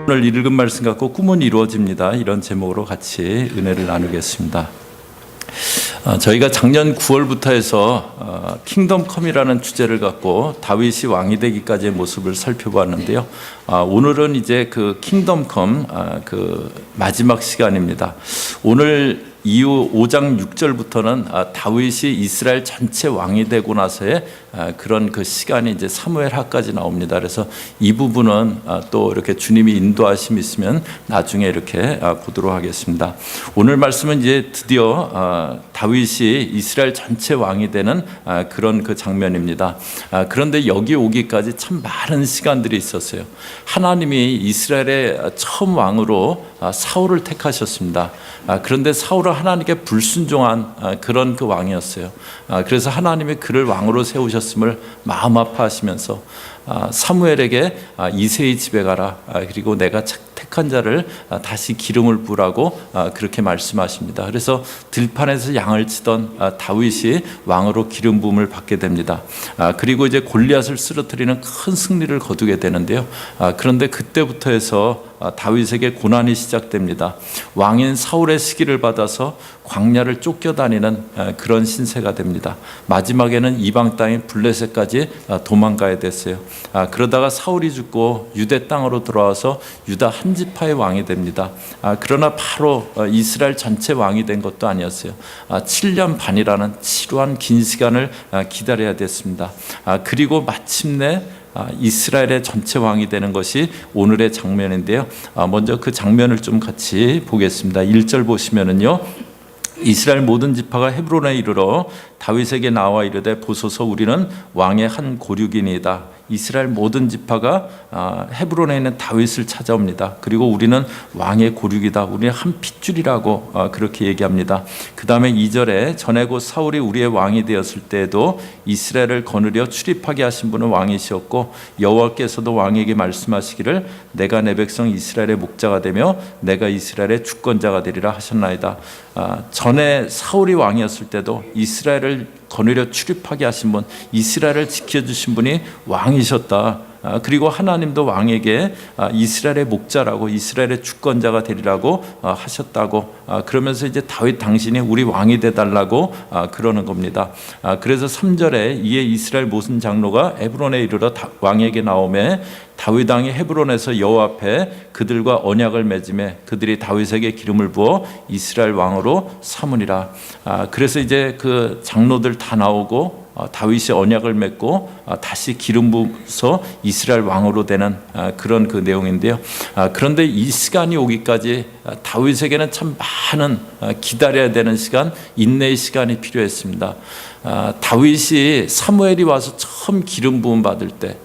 오늘 읽은 말씀 갖고 꿈은 이루어집니다. 이런 제목으로 같이 은혜를 나누겠습니다. 저희가 작년 9월부터 해서 킹덤 컴이라는 주제를 갖고 다윗이 왕이 되기까지의 모습을 살펴보았는데요. 오늘은 이제 그 킹덤 컴 그 마지막 시간입니다. 오늘 이후 5장 6절부터는 다윗이 이스라엘 전체 왕이 되고 나서의 그런 그 시간이 이제 사무엘하까지 나옵니다. 그래서 이 부분은 또 이렇게 주님이 인도하심이 있으면 나중에 이렇게 보도록 하겠습니다. 오늘 말씀은 이제 드디어 다윗이 이스라엘 전체 왕이 되는 그런 그 장면입니다. 그런데 여기 오기까지 참 많은 시간들이 있었어요. 하나님이 이스라엘의 처음 왕으로 사울을 택하셨습니다. 그런데 사울은 하나님께 불순종한 그런 그 왕이었어요. 그래서 하나님이 그를 왕으로 세우셨음을 마음 아파하시면서 사무엘에게 이새의 집에 가라. 그리고 내가 택한 자를 다시 기름을 부으라고 그렇게 말씀하십니다. 그래서 들판에서 양을 치던 다윗이 왕으로 기름 부음을 받게 됩니다. 그리고 이제 골리앗을 쓰러뜨리는 큰 승리를 거두게 되는데요. 그런데 그때부터 해서 다윗에게 고난이 시작됩니다. 왕인 사울의 시기를 받아서 광야를 쫓겨다니는 그런 신세가 됩니다. 마지막에는 이방 땅인 블레셋까지 도망가야 됐어요. 그러다가 사울이 죽고 유대 땅으로 돌아와서 유다 한 지파의 왕이 됩니다. 그러나 바로 이스라엘 전체 왕이 된 것도 아니었어요. 7년 반이라는 지루한 긴 시간을 기다려야 됐습니다. 그리고 마침내 이스라엘의 전체 왕이 되는 것이 오늘의 장면인데요. 먼저 그 장면을 좀 같이 보겠습니다. 1절 보시면은요. 이스라엘 모든 지파가 헤브론에 이르러 다윗에게 나와 이르되 보소서 우리는 왕의 한 고륙이니이다. 이스라엘 모든 지파가 헤브론에 있는 다윗을 찾아옵니다. 그리고 우리는 왕의 고륙이다. 우리는 한 핏줄이라고 그렇게 얘기합니다. 그 다음에 2절에 전에 곧 사울이 우리의 왕이 되었을 때에도 이스라엘을 거느려 출입하게 하신 분은 왕이시었고 여호와께서도 왕에게 말씀하시기를 내가 내 백성 이스라엘의 목자가 되며 내가 이스라엘의 주권자가 되리라 하셨나이다. 전에 사울이 왕이었을 때도 이스라엘을 거느려 출입하게 하신 분, 이스라엘을 지켜주신 분이 왕이셨다. 그리고 하나님도 왕에게 이스라엘의 목자라고 이스라엘의 주권자가 되리라고 하셨다고 그러면서 이제 다윗 당신이 우리 왕이 되달라고 그러는 겁니다. 그래서 3절에 이에 이스라엘 모든 장로가 헤브론에 이르러 왕에게 나오매 다윗 왕이 헤브론에서 여호와 앞에 그들과 언약을 맺음에 그들이 다윗에게 기름을 부어 이스라엘 왕으로 삼으니라. 그래서 이제 그 장로들 다 나오고 다윗이 언약을 맺고 다시 기름 부어서 이스라엘 왕으로 되는 그런 그 내용인데요. 그런데 이 시간이 오기까지 다윗에게는 참 많은 기다려야 되는 시간, 인내의 시간이 필요했습니다. 다윗이 사무엘이 와서 처음 기름 부음 받을 때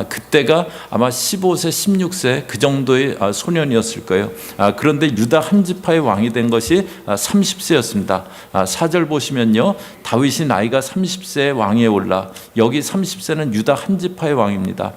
그때가 아마 15세, 16세 그 정도의 소년이었을 거예요. 그런데 유다 한 지파의 왕이 된 것이 30세였습니다. 4절 보시면요. 다윗이 나이가 30세의 왕위에 올라 여기 30세는 유다 한 지파의 왕입니다.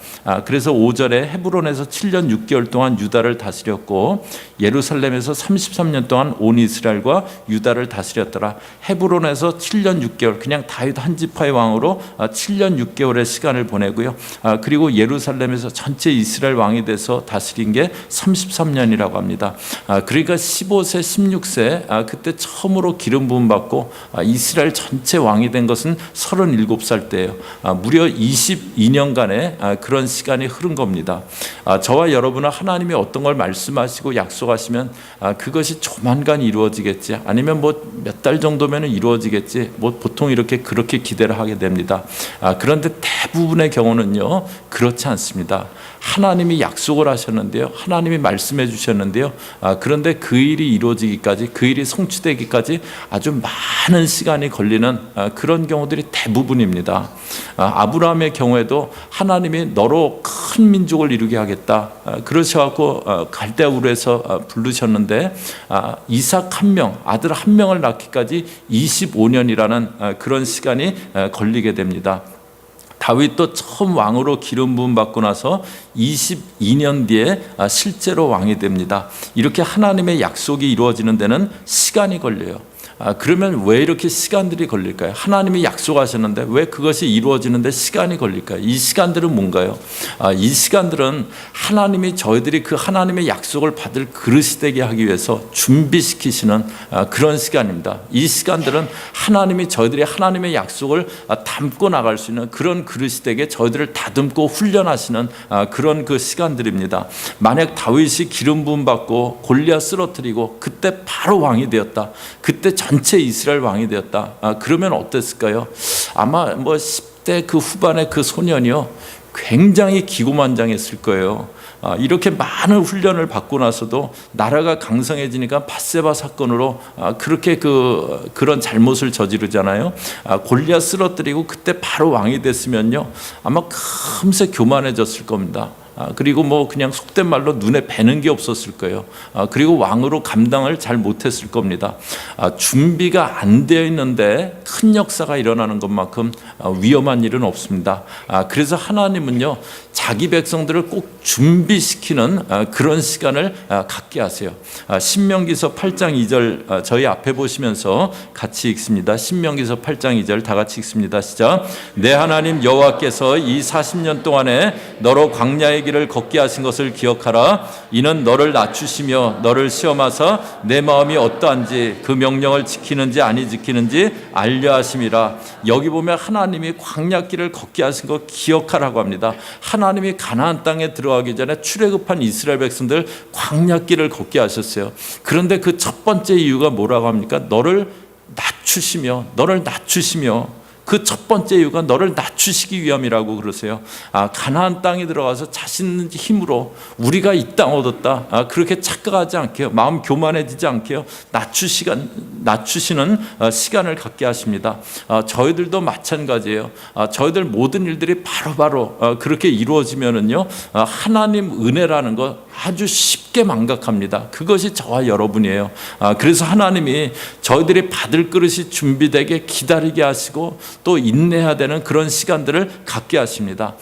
그래서 5절에 헤브론에서 7년 6개월 동안 유다를 다스렸고 예루살렘에서 33년 동안 온 이스라엘과 유다를 다스렸더라. 헤브론에서 7년 6개월 그냥 다윗 한 지파의 왕으로 7년 6개월의 시간을 보내고요. 그리고 예루살렘에서 전체 이스라엘 왕이 돼서 다스린 게 33년이라고 합니다. 그러니까 15세, 16세 그때 처음으로 기름 부음 받고 이스라엘 전체 왕이 된 것은 37살 때예요. 무려 22년간의 그런 시간이 흐른 겁니다. 저와 여러분은 하나님이 어떤 걸 말씀하시고 약속하시면 그것이 조만간 이루어지겠지 아니면 뭐 몇 달 정도면 이루어지겠지 뭐 보통 그렇게 기대를 하게 됩니다. 그런데 대부분의 경우는요 그렇지 않습니다. 하나님이 약속을 하셨는데요. 하나님이 말씀해 주셨는데요. 그런데 그 일이 이루어지기까지 그 일이 성취되기까지 아주 많은 시간이 걸리는 그런 경우들이 대부분입니다. 아브라함의 경우에도 하나님이 너로 큰 민족을 이루게 하겠다. 그러셔갖고 갈대아 우르에서 부르셨는데 이삭 한 명, 아들 한 명을 낳기까지 25년이라는 그런 시간이 걸리게 됩니다. 다윗도 처음 왕으로 기름 부음 받고 나서 22년 뒤에 실제로 왕이 됩니다. 이렇게 하나님의 약속이 이루어지는 데는 시간이 걸려요. 그러면 왜 이렇게 시간들이 걸릴까요? 하나님이 약속하셨는데 왜 그것이 이루어지는데 시간이 걸릴까요? 이 시간들은 뭔가요? 이 시간들은 하나님이 저희들이 그 하나님의 약속을 받을 그릇이 되게 하기 위해서 준비시키시는 그런 시간입니다. 이 시간들은 하나님이 저희들이 하나님의 약속을 담고 나갈 수 있는 그런 그릇이 되게 저희들을 다듬고 훈련하시는 그런 그 시간들입니다. 만약 다윗이 기름 부음 받고 골리앗 쓰러뜨리고 그때 바로 왕이 되었다. 그때 전체 이스라엘 왕이 되었다. 그러면 어땠을까요? 아마 뭐 10대 그 후반의 그 소년이요, 굉장히 기고만장했을 거예요. 이렇게 많은 훈련을 받고 나서도 나라가 강성해지니까 밧세바 사건으로 그렇게 그런 잘못을 저지르잖아요. 골리앗 쓰러뜨리고 그때 바로 왕이 됐으면요, 아마 금세 교만해졌을 겁니다. 그리고 뭐 그냥 속된 말로 눈에 뵈는 게 없었을 거예요. 그리고 왕으로 감당을 잘 못했을 겁니다. 준비가 안 되어 있는데 큰 역사가 일어나는 것만큼 위험한 일은 없습니다. 그래서 하나님은요, 자기 백성들을 꼭 준비시키는 그런 시간을 갖게 하세요. 신명기서 8장 2절 저희 앞에 보시면서 같이 읽습니다. 신명기서 8장 2절 다 같이 읽습니다. 시작. 내 하나님 여호와께서 이 40년 동안에 너로 광야의 길을 걷게 하신 것을 기억하라. 이는 너를 낮추시며 너를 시험하사 내 마음이 어떠한지 그 명령을 지키는지 아니 지키는지 알려 하심이라. 여기 보면 하나님이 광야길을 걷게 하신 것 기억하라고 합니다. 하나님이 가나안 땅에 들어가기 전에 출애굽한 이스라엘 백성들 광야길을 걷게 하셨어요. 그런데 그 첫 번째 이유가 뭐라고 합니까? 너를 낮추시며 그 첫 번째 이유가 너를 낮추시기 위함이라고 그러세요. 가나안 땅에 들어가서 자신 힘으로 우리가 이 땅 얻었다, 그렇게 착각하지 않게요, 마음 교만해지지 않게요, 낮추시는 시간을 갖게 하십니다. 저희들도 마찬가지예요. 저희들 모든 일들이 바로바로 그렇게 이루어지면은요, 하나님 은혜라는 거 아주 쉽게 망각합니다. 그것이 저와 여러분이에요. 그래서 하나님이 저희들이 받을 그릇이 준비되게 기다리게 하시고 또 인내해야 되는 그런 시간들을 갖게 하십니다.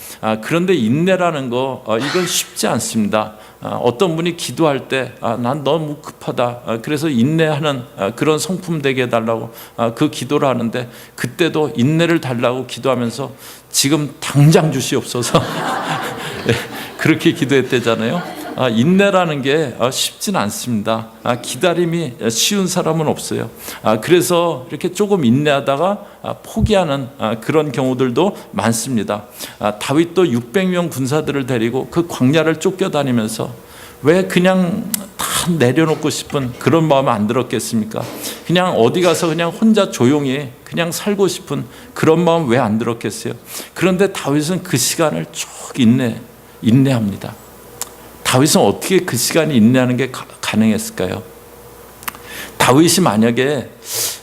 그런데 인내라는 거 이건 쉽지 않습니다. 어떤 분이 기도할 때 난 너무 급하다, 그래서 인내하는 그런 성품 되게 해달라고 그 기도를 하는데, 그때도 인내를 달라고 기도하면서 지금 당장 주시옵소서 그렇게 기도했대잖아요. 인내라는 게 쉽진 않습니다. 기다림이 쉬운 사람은 없어요. 그래서 이렇게 조금 인내하다가 포기하는 그런 경우들도 많습니다. 다윗도 600명 군사들을 데리고 그 광야를 쫓겨다니면서 왜 그냥 다 내려놓고 싶은 그런 마음 안 들었겠습니까? 그냥 어디 가서 그냥 혼자 조용히 그냥 살고 싶은 그런 마음 왜 안 들었겠어요? 그런데 다윗은 그 시간을 쭉 인내합니다. 다윗은 어떻게 그 시간이 인내하는 게 가능했을까요? 다윗이 만약에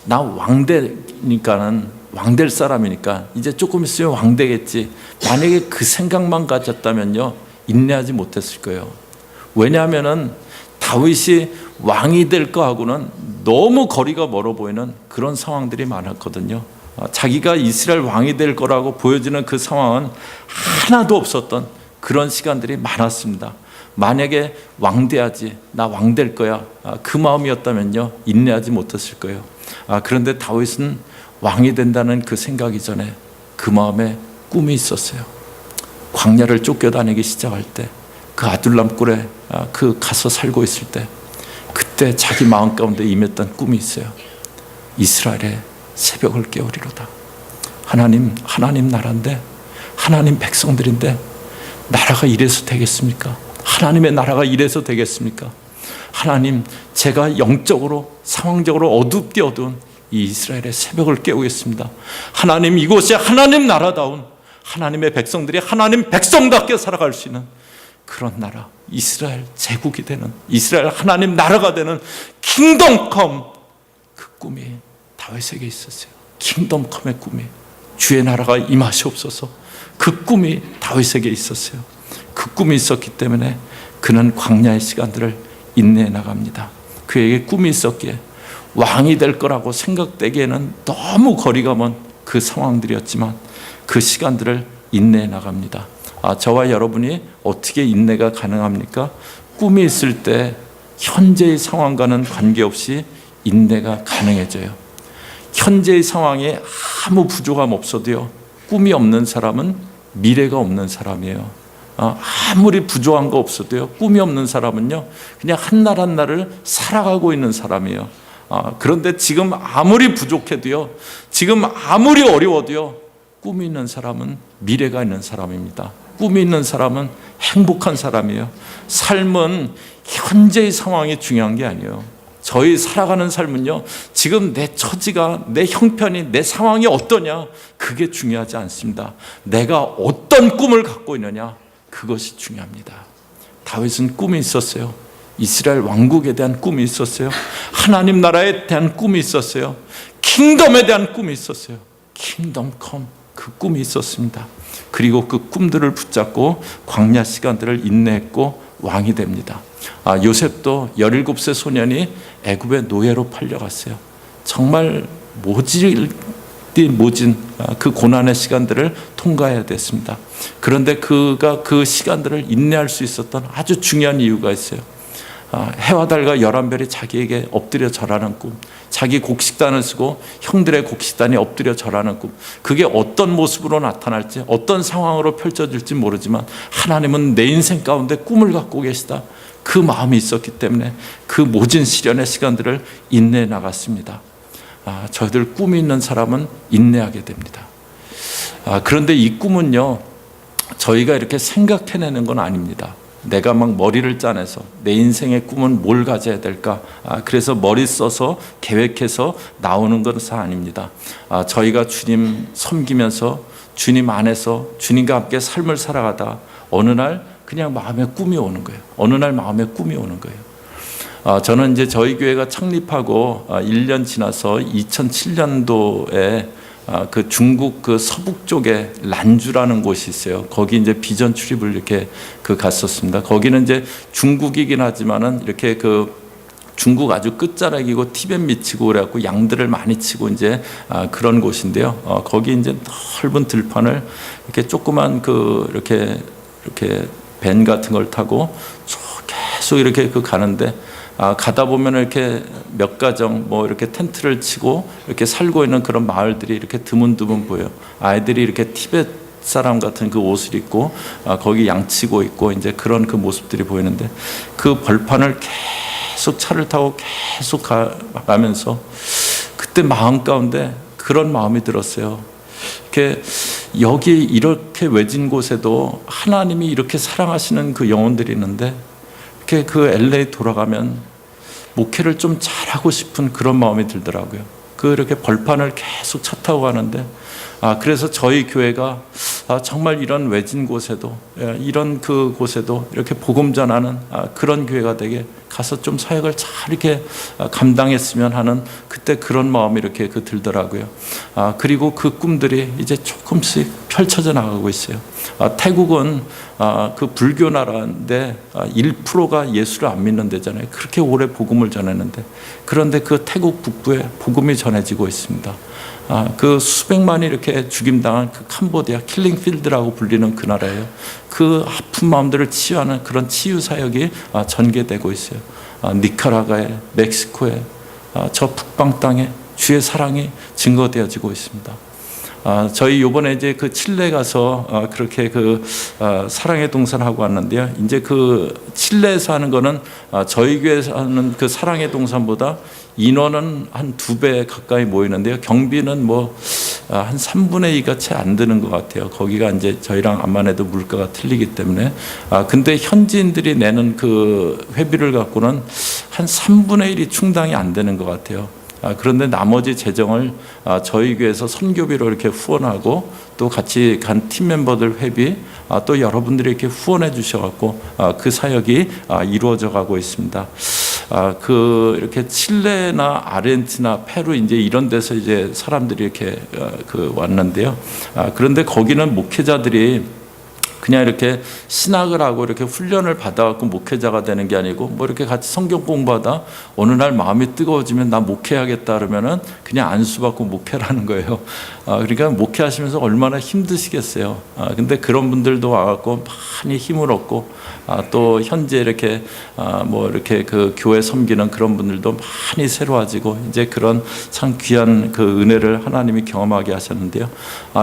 나 왕되니까는 왕될 사람이니까 이제 조금 있으면 왕되겠지, 만약에 그 생각만 가졌다면요, 인내하지 못했을 거예요. 왜냐하면은 다윗이 왕이 될 거하고는 너무 거리가 멀어 보이는 그런 상황들이 많았거든요. 자기가 이스라엘 왕이 될 거라고 보여지는 그 상황은 하나도 없었던 그런 시간들이 많았습니다. 만약에 왕돼야지, 나 왕될 거야, 그 마음이었다면요, 인내하지 못했을 거예요. 그런데 다윗은 왕이 된다는 그 생각 이전에 그 마음에 꿈이 있었어요. 광야를 쫓겨다니기 시작할 때, 그 아둘람 굴에 그 가서 살고 있을 때, 그때 자기 마음 가운데 임했던 꿈이 있어요. 이스라엘의 새벽을 깨우리로다. 하나님 나라인데, 하나님 백성들인데 나라가 이래서 되겠습니까? 하나님의 나라가 이래서 되겠습니까? 하나님, 제가 영적으로 상황적으로 어둡게 어두운 이 이스라엘의 새벽을 깨우겠습니다. 하나님, 이곳이 하나님 나라다운 하나님의 백성들이 하나님 백성답게 살아갈 수 있는 그런 나라, 이스라엘 제국이 되는, 이스라엘 하나님 나라가 되는 킹덤컴, 그 꿈이 다윗에게 있었어요. 킹덤컴의 꿈이, 주의 나라가 임하시옵소서, 그 꿈이 다윗에게 있었어요. 그 꿈이 있었기 때문에 그는 광야의 시간들을 인내해 나갑니다. 그에게 꿈이 있었기에 왕이 될 거라고 생각되기에는 너무 거리가 먼 그 상황들이었지만 그 시간들을 인내해 나갑니다. 저와 여러분이 어떻게 인내가 가능합니까? 꿈이 있을 때 현재의 상황과는 관계없이 인내가 가능해져요. 현재의 상황에 아무 부족함 없어도요, 꿈이 없는 사람은 미래가 없는 사람이에요. 아무리 부족한 거 없어도요, 꿈이 없는 사람은요, 그냥 한 날 한 날을 살아가고 있는 사람이에요. 그런데 지금 아무리 부족해도요, 지금 아무리 어려워도요, 꿈이 있는 사람은 미래가 있는 사람입니다. 꿈이 있는 사람은 행복한 사람이에요. 삶은 현재의 상황이 중요한 게 아니에요. 저희 살아가는 삶은요, 지금 내 처지가, 내 형편이, 내 상황이 어떠냐, 그게 중요하지 않습니다. 내가 어떤 꿈을 갖고 있느냐, 그것이 중요합니다. 다윗은 꿈이 있었어요. 이스라엘 왕국에 대한 꿈이 있었어요. 하나님 나라에 대한 꿈이 있었어요. 킹덤에 대한 꿈이 있었어요. 킹덤 컴, 그 꿈이 있었습니다. 그리고 그 꿈들을 붙잡고 광야 시간들을 인내했고 왕이 됩니다. 요셉도 17세 소년이 애굽의 노예로 팔려갔어요. 정말 모진 그 고난의 시간들을 통과해야 됐습니다. 그런데 그가 그 시간들을 인내할 수 있었던 아주 중요한 이유가 있어요. 해와 달과 11별이 자기에게 엎드려 절하는 꿈, 자기 곡식단을 쓰고 형들의 곡식단이 엎드려 절하는 꿈, 그게 어떤 모습으로 나타날지, 어떤 상황으로 펼쳐질지 모르지만 하나님은 내 인생 가운데 꿈을 갖고 계시다, 그 마음이 있었기 때문에 그 모진 시련의 시간들을 인내해 나갔습니다. 저희들 꿈이 있는 사람은 인내하게 됩니다. 그런데 이 꿈은요, 저희가 이렇게 생각해내는 건 아닙니다. 내가 막 머리를 짜내서 내 인생의 꿈은 뭘 가져야 될까, 그래서 머리 써서 계획해서 나오는 것은 아닙니다. 저희가 주님 섬기면서 주님 안에서 주님과 함께 삶을 살아가다 어느 날 그냥 마음에 꿈이 오는 거예요. 어느 날 마음에 꿈이 오는 거예요. 저는 이제 저희 교회가 창립하고 1년 지나서 2007년도에 그 중국 그 서북 쪽에 란주라는 곳이 있어요. 거기 이제 비전 출입을 이렇게 갔었습니다. 거기는 이제 중국이긴 하지만은 이렇게 중국 아주 끝자락이고 티벳 미치고 그래갖고 양들을 많이 치고 이제 그런 곳인데요. 거기 이제 넓은 들판을 이렇게 조그만 이렇게 밴 같은 걸 타고 계속 이렇게 가는데, 가다 보면 이렇게 몇 가정 이렇게 텐트를 치고 이렇게 살고 있는 그런 마을들이 이렇게 드문드문 보여요. 아이들이 이렇게 티벳 사람 같은 그 옷을 입고 거기 양치고 있고 이제 그런 그 모습들이 보이는데, 그 벌판을 계속 차를 타고 계속 가면서 그때 마음 가운데 그런 마음이 들었어요. 여기 이렇게 외진 곳에도 하나님이 이렇게 사랑하시는 그 영혼들이 있는데, 이렇게 그 LA 돌아가면 목회를 좀 잘하고 싶은 그런 마음이 들더라고요. 이렇게 벌판을 계속 차 타고 가는데, 그래서 저희 교회가 정말 이런 외진 곳에도, 이런 그 곳에도 이렇게 복음 전하는 그런 교회가 되게 가서 좀 사역을 잘 이렇게 감당했으면 하는 그때 그런 마음이 이렇게 들더라고요. 그리고 그 꿈들이 이제 조금씩 펼쳐져 나가고 있어요. 태국은 그 불교 나라인데 1%가 예수를 안 믿는 데잖아요. 그렇게 오래 복음을 전했는데, 그런데 그 태국 북부에 복음이 전해지고 있습니다. 그 수백만이 이렇게 죽임당한 그 캄보디아 킬링필드라고 불리는 그 나라예요. 그 아픈 마음들을 치유하는 그런 치유 사역이 전개되고 있어요. 니카라과에, 멕시코에, 저 북방 땅에 주의 사랑이 증거되어지고 있습니다. 저희 요번에 이제 그 칠레 가서 그렇게 사랑의 동산을 하고 왔는데요. 이제 그 칠레에서 하는 거는 저희 교회에서 하는 그 사랑의 동산보다 인원은 한 2배 가까이 모이는데요. 경비는 한 3분의 2가 채 안 드는 것 같아요. 거기가 이제 저희랑 암만해도 물가가 틀리기 때문에. 근데 현지인들이 내는 그 회비를 갖고는 한 3분의 1이 충당이 안 되는 것 같아요. 그런데 나머지 재정을 저희 교회에서 선교비로 이렇게 후원하고, 또 같이 간 팀 멤버들 회비, 또 여러분들이 이렇게 후원해 주셔갖고 그 사역이 이루어져 가고 있습니다. 이렇게 칠레나 아르헨티나, 페루 이제 이런 데서 이제 사람들이 이렇게 왔는데요. 그런데 거기는 목회자들이 그냥 이렇게 신학을 하고 이렇게 훈련을 받아갖고 목회자가 되는 게 아니고 뭐 이렇게 같이 성경 공부하다 어느 날 마음이 뜨거워지면 나 목회하겠다 그러면은 그냥 안수받고 목회라는 거예요. 그러니까 목회하시면서 얼마나 힘드시겠어요. 근데 그런 분들도 와갖고 많이 힘을 얻고 또 현재 이렇게 뭐 이렇게 그 교회 섬기는 그런 분들도 많이 새로워지고 이제 그런 참 귀한 그 은혜를 하나님이 경험하게 하셨는데요.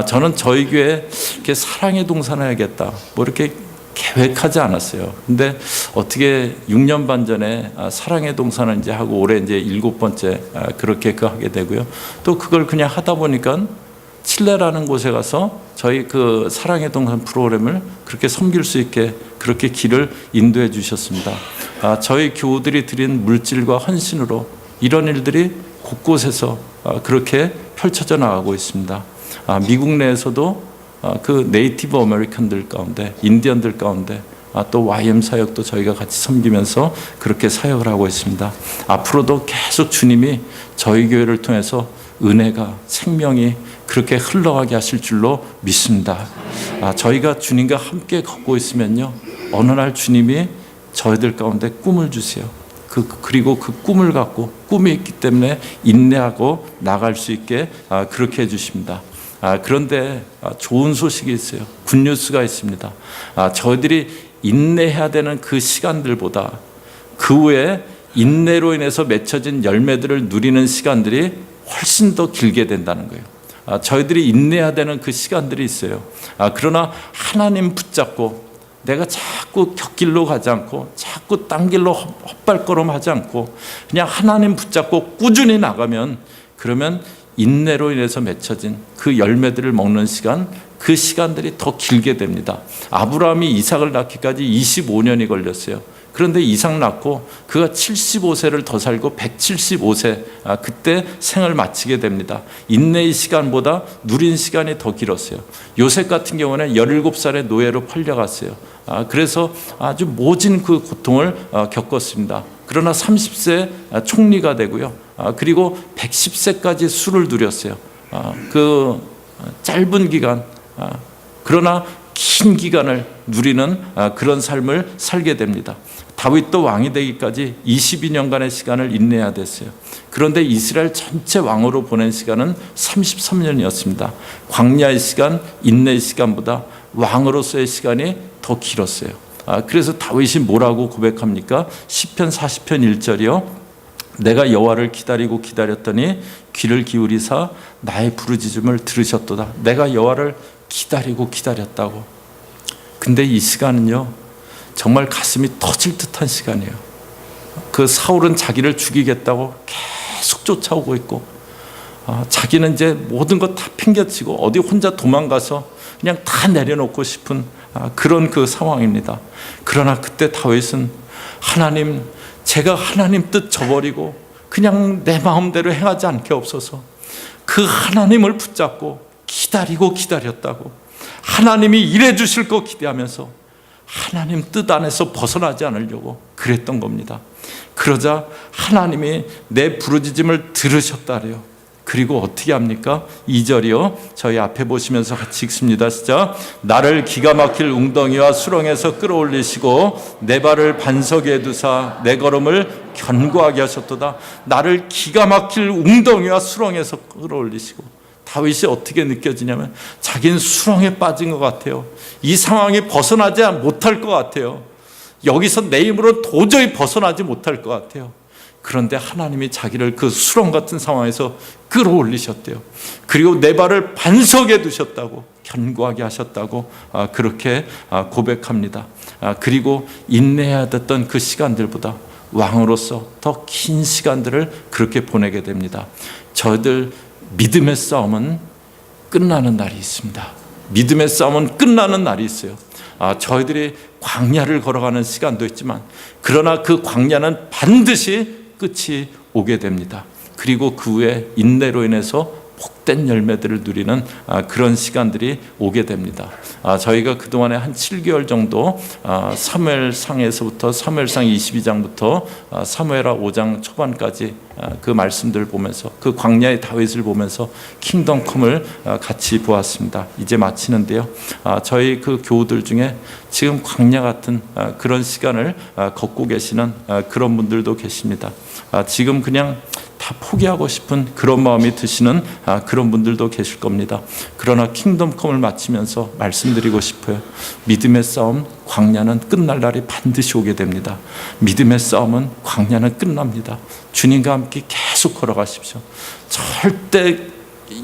저는 저희 교회 이렇게 사랑의 동산을 해야겠다 뭐 이렇게 계획하지 않았어요. 근데 어떻게 6년 반 전에 사랑의 동산을 이제 하고 올해 이제 7번째 그렇게 하게 되고요. 또 그걸 그냥 하다 보니까 칠레라는 곳에 가서 저희 그 사랑의 동산 프로그램을 그렇게 섬길 수 있게 그렇게 길을 인도해 주셨습니다. 저희 교우들이 드린 물질과 헌신으로 이런 일들이 곳곳에서 그렇게 펼쳐져 나가고 있습니다. 미국 내에서도 그 네이티브 아메리칸들 가운데, 인디언들 가운데 또 YM 사역도 저희가 같이 섬기면서 그렇게 사역을 하고 있습니다. 앞으로도 계속 주님이 저희 교회를 통해서 은혜가, 생명이 그렇게 흘러가게 하실 줄로 믿습니다. 저희가 주님과 함께 걷고 있으면요, 어느 날 주님이 저희들 가운데 꿈을 주세요. 그리고 그 꿈을 갖고 꿈이 있기 때문에 인내하고 나갈 수 있게 그렇게 해주십니다. 그런데 좋은 소식이 있어요. 굿뉴스가 있습니다. 저희들이 인내해야 되는 그 시간들보다 그 후에 인내로 인해서 맺혀진 열매들을 누리는 시간들이 훨씬 더 길게 된다는 거예요. 저희들이 인내해야 되는 그 시간들이 있어요. 그러나 하나님 붙잡고 내가 자꾸 곁길로 가지 않고 자꾸 딴 길로 헛발걸음하지 않고 그냥 하나님 붙잡고 꾸준히 나가면 그러면 인내로 인해서 맺혀진 그 열매들을 먹는 시간, 그 시간들이 더 길게 됩니다. 아브라함이 이삭을 낳기까지 25년이 걸렸어요. 그런데 이삭 낳고 그가 75세를 더 살고 175세 그때 생을 마치게 됩니다. 인내의 시간보다 누린 시간이 더 길었어요. 요셉 같은 경우는 17살의 노예로 팔려갔어요. 그래서 아주 모진 그 고통을 겪었습니다. 그러나 30세 총리가 되고요. 그리고 110세까지 수를 누렸어요. 그 짧은 기간, 그러나 긴 기간을 누리는 그런 삶을 살게 됩니다. 다윗도 왕이 되기까지 22년간의 시간을 인내해야 됐어요. 그런데 이스라엘 전체 왕으로 보낸 시간은 33년이었습니다. 광야의 시간, 인내의 시간보다 왕으로서의 시간이 더 길었어요. 그래서 다윗이 뭐라고 고백합니까? 시편 40편 1절이요. 내가 여호와를 기다리고 기다렸더니 귀를 기울이사 나의 부르짖음을 들으셨도다. 내가 여호와를 기다리고 기다렸다고. 근데 이 시간은요, 정말 가슴이 터질 듯한 시간이에요. 그 사울은 자기를 죽이겠다고 계속 쫓아오고 있고, 자기는 이제 모든 것 다 핑계치고 어디 혼자 도망가서 그냥 다 내려놓고 싶은 그런 그 상황입니다. 그러나 그때 다윗은 하나님, 제가 하나님 뜻 저버리고 그냥 내 마음대로 행하지 않게 없어서 그 하나님을 붙잡고 기다리고 기다렸다고. 하나님이 일해 주실 거 기대하면서 하나님 뜻 안에서 벗어나지 않으려고 그랬던 겁니다. 그러자 하나님이 내 부르짖음을 들으셨다래요. 그리고 어떻게 합니까? 2절이요. 저희 앞에 보시면서 같이 읽습니다. 시작. 나를 기가 막힐 웅덩이와 수렁에서 끌어올리시고 내 발을 반석에 두사 내 걸음을 견고하게 하셨도다. 나를 기가 막힐 웅덩이와 수렁에서 끌어올리시고. 다윗이 어떻게 느껴지냐면 자기는 수렁에 빠진 것 같아요. 이 상황에 벗어나지 못할 것 같아요. 여기서 내 힘으로 도저히 벗어나지 못할 것 같아요. 그런데 하나님이 자기를 그 수렁 같은 상황에서 끌어올리셨대요. 그리고 내 발을 반석에 두셨다고, 견고하게 하셨다고 그렇게 고백합니다. 그리고 인내해야 됐던 그 시간들보다 왕으로서 더 긴 시간들을 그렇게 보내게 됩니다. 저희들 믿음의 싸움은 끝나는 날이 있습니다. 믿음의 싸움은 끝나는 날이 있어요. 저희들이 광야를 걸어가는 시간도 있지만 그러나 그 광야는 반드시 끝이 오게 됩니다. 그리고 그 후에 인내로 인해서 복된 열매들을 누리는 그런 시간들이 오게 됩니다. 저희가 그동안에 한 7개월 정도 사무엘상에서부터 사무엘상 22장부터 사무엘하 5장 초반까지 그 말씀들을 보면서 그 광야의 다윗을 보면서 킹덤컴을 같이 보았습니다. 이제 마치는데요. 저희 그 교우들 중에 지금 광야 같은 그런 시간을 걷고 계시는 그런 분들도 계십니다. 지금 그냥 다 포기하고 싶은 그런 마음이 드시는 그런 분들도 계실 겁니다. 그러나 킹덤컴을 마치면서 말씀드리고 싶어요. 믿음의 싸움, 광야는 끝날 날이 반드시 오게 됩니다. 믿음의 싸움은 광야는 끝납니다. 주님과 함께 계속 걸어가십시오. 절대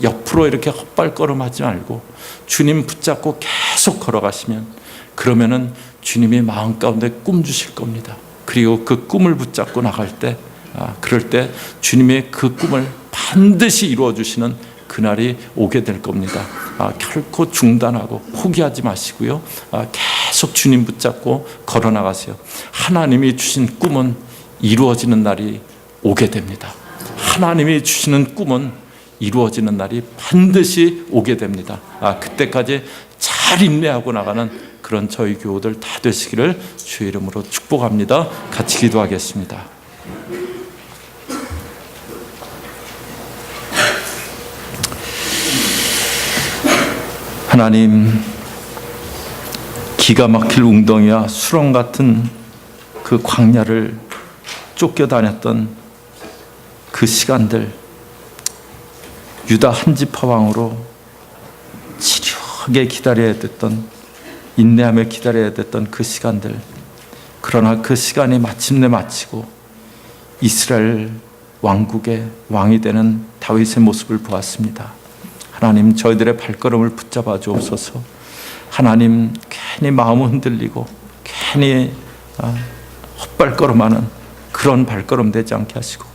옆으로 이렇게 헛발걸음하지 말고 주님 붙잡고 계속 걸어가시면, 그러면은 주님이 마음 가운데 꿈 주실 겁니다. 그리고 그 꿈을 붙잡고 나갈 때, 그럴 때 주님의 그 꿈을 반드시 이루어 주시는 그날이 오게 될 겁니다. 결코 중단하고 포기하지 마시고요. 계속 주님 붙잡고 걸어 나가세요. 하나님이 주신 꿈은 이루어지는 날이 오게 됩니다. 하나님이 주시는 꿈은 이루어지는 날이 반드시 오게 됩니다. 그때까지 잘 인내하고 나가는 그런 저희 교우들 다 되시기를 주의 이름으로 축복합니다. 같이 기도하겠습니다. 하나님, 기가 막힐 웅덩이와 수렁 같은 그 광야를 쫓겨다녔던 그 시간들, 유다 한 지파 왕으로 지루하게 기다려야 됐던, 인내하며 기다려야 됐던 그 시간들, 그러나 그 시간이 마침내 마치고 이스라엘 왕국의 왕이 되는 다윗의 모습을 보았습니다. 하나님, 저희들의 발걸음을 붙잡아 주옵소서. 하나님, 괜히 마음은 흔들리고 괜히 헛발걸음하는 그런 발걸음 되지 않게 하시고,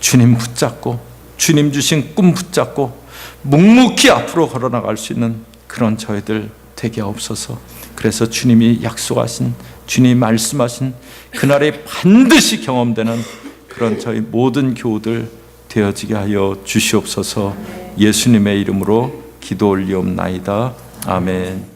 주님 붙잡고 주님 주신 꿈 붙잡고 묵묵히 앞으로 걸어나갈 수 있는 그런 저희들 되게 하옵소서. 그래서 주님이 약속하신, 주님이 말씀하신 그날이 반드시 경험되는 그런 저희 모든 교우들 되어지게 하여 주시옵소서. 예수님의 이름으로 기도 올리옵나이다. 아멘.